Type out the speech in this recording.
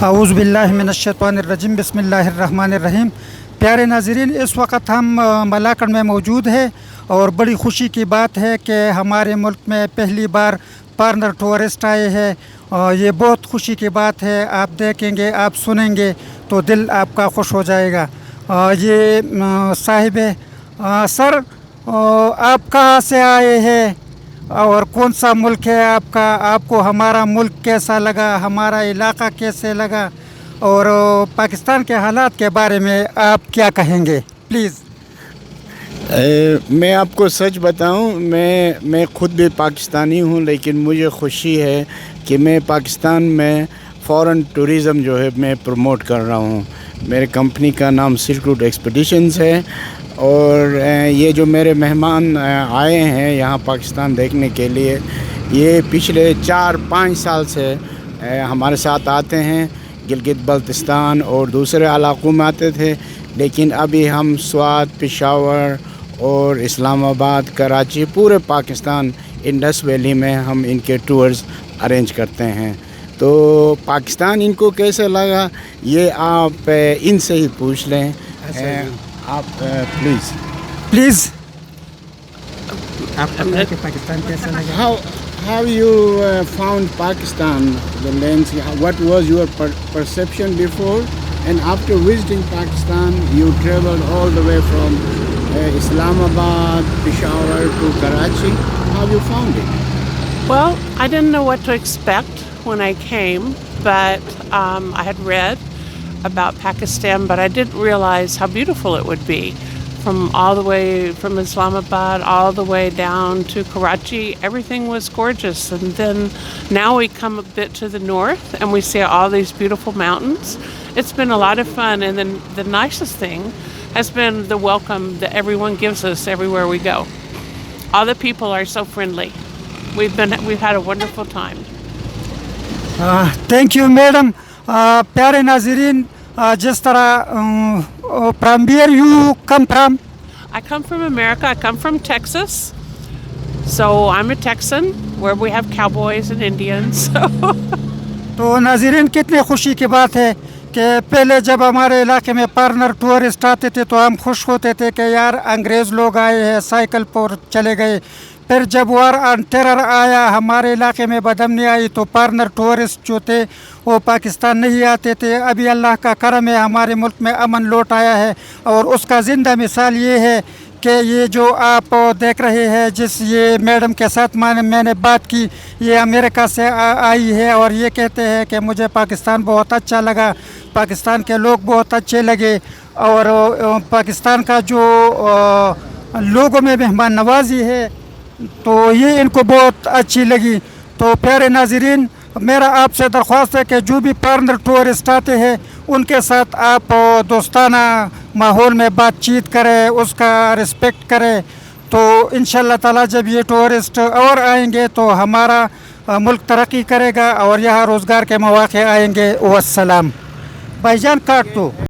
اعوذ باللہ من الشیطان الرجیم بسم اللہ الرحمن الرحیم۔ پیارے ناظرین، اس وقت ہم ملاکنڈ میں موجود ہیں اور بڑی خوشی کی بات ہے کہ ہمارے ملک میں پہلی بار فارنر ٹورسٹ آئے ہیں اور یہ بہت خوشی کی بات ہے۔ آپ دیکھیں گے، آپ سنیں گے تو دل آپ کا خوش ہو جائے گا۔ یہ صاحب سر، آپ کہاں سے آئے ہیں اور کون سا ملک ہے آپ کا؟ آپ کو ہمارا ملک کیسا لگا، ہمارا علاقہ کیسے لگا، اور پاکستان کے حالات کے بارے میں آپ کیا کہیں گے؟ پلیز۔ میں آپ کو سچ بتاؤں، میں خود بھی پاکستانی ہوں، لیکن مجھے خوشی ہے کہ میں پاکستان میں فورن ٹوریزم جو ہے میں پروموٹ کر رہا ہوں۔ میرے کمپنی کا نام سلک روٹ ایکسپیڈیشنز ہے، اور یہ جو میرے مہمان آئے ہیں یہاں پاکستان دیکھنے کے لیے، یہ پچھلے 4-5 سال سے ہمارے ساتھ آتے ہیں۔ گلگت بلتستان اور دوسرے علاقوں میں آتے تھے، لیکن ابھی ہم سوات، پشاور اور اسلام آباد، کراچی، پورے پاکستان انڈس ویلی میں ہم ان کے ٹورز ارینج کرتے ہیں۔ تو پاکستان ان کو کیسے لگا یہ آپ ان سے ہی پوچھ لیں۔ آپ پلیز آپ بتائیں کہ پاکستان کیسا لگا؟ How you found Pakistan, the landscape? What was your perception before and after visiting Pakistan? You traveled all the way from Islamabad, Peshawar to Karachi. How you found it? Well, I didn't know what to expect when I came, but I had read about Pakistan, but I didn't realize how beautiful it would be. From Islamabad all the way down to Karachi, everything was gorgeous. And then now we come a bit to the north and we see all these beautiful mountains. It's been a lot of fun, and then the nicest thing has been the welcome that everyone gives us everywhere we go. All the people are so friendly. We've had a wonderful time. Thank you madam. پیارے ناظرین، جس طرح from where you come from? I come from America. I come from Texas. So I'm a Texan, where we have cowboys and Indians. تو ناظرین، کتنے خوشی کی بات ہے کہ پہلے جب ہمارے علاقے میں فارنر ٹورسٹ آتے تھے تو ہم خوش ہوتے تھے کہ یار انگریز لوگ آئے ہیں، سائیکل پر چلے گئے۔ پھر جب وار آن ٹیرر آیا، ہمارے علاقے میں بدامنی آئی، تو فارنر ٹورسٹ جو تھے وہ پاکستان نہیں آتے تھے۔ ابھی اللہ کا کرم ہے، ہمارے ملک میں امن لوٹ آیا ہے، اور اس کا زندہ مثال یہ ہے کہ یہ جو آپ دیکھ رہے ہیں، جس یہ میڈم کے ساتھ میں نے بات کی، یہ امریکہ سے آئی ہے اور یہ کہتے ہیں کہ مجھے پاکستان بہت اچھا لگا، پاکستان کے لوگ بہت اچھے لگے، اور پاکستان کا جو لوگوں میں مہمان نوازی ہے تو یہ ان کو بہت اچھی لگی۔ تو پیارے ناظرین، میرا آپ سے درخواست ہے کہ جو بھی فارنر ٹورسٹ آتے ہیں ان کے ساتھ آپ دوستانہ ماحول میں بات چیت کریں، اس کا رسپیکٹ کریں، تو انشاءاللہ تعالیٰ جب یہ ٹورسٹ اور آئیں گے تو ہمارا ملک ترقی کرے گا اور یہاں روزگار کے مواقع آئیں گے۔ والسلام۔ بھائی جان کاٹ دو۔